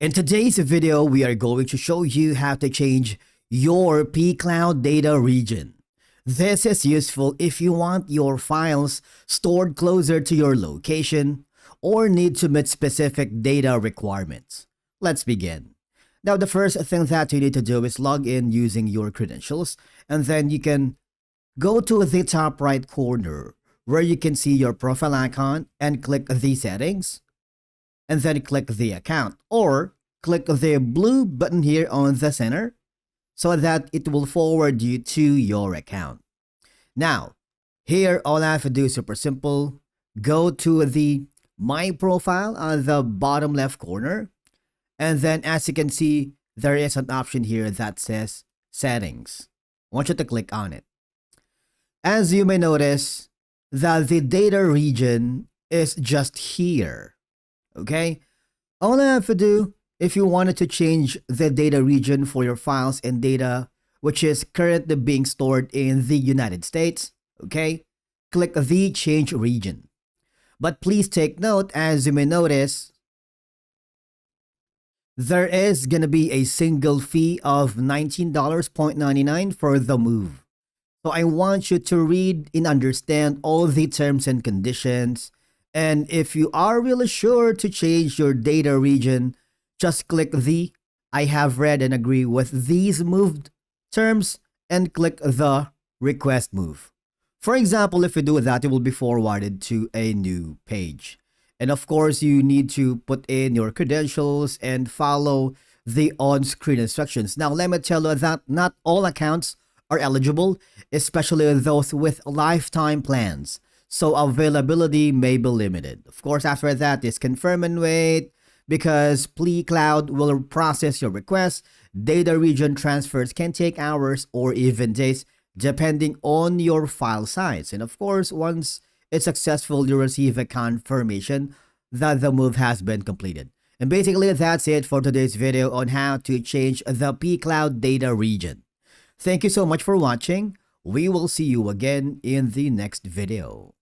In today's video, we are going to show you how to change your pCloud data region. This is useful if you want your files stored closer to your location or need to meet specific data requirements. Let's begin. Now, the first thing that you need to do is log in using your credentials, and then you can go to the top right corner where you can see your profile icon and click the settings, and then click the account, or click the blue button here on the center so that it will forward you to your account. Now, here all I have to do is super simple. Go to the My Profile on the bottom left corner, and then as you can see, there is an option here that says Settings. I want you to click on it. As you may notice, that the data region is just here. Okay? All I have to do, if you wanted to change the data region for your files and data which is currently being stored in the United States, okay, click the Change Region. But please take note, as you may notice, there is going to be a single fee of $19.99 for the move. So I want you to read and understand all the terms and conditions. And if you are really sure to change your data region, just click the I have read and agree with these moved terms and click the request move. For example, if you do that, it will be forwarded to a new page. And of course, you need to put in your credentials and follow the on-screen instructions. Now, let me tell you that not all accounts are eligible, especially those with lifetime plans. So availability may be limited. Of course, after that is confirm and wait, because pCloud will process your request. Data region transfers can take hours or even days, depending on your file size. And of course, once it's successful, you receive a confirmation that the move has been completed. And basically, that's it for today's video on how to change the pCloud data region. Thank you so much for watching. We will see you again in the next video.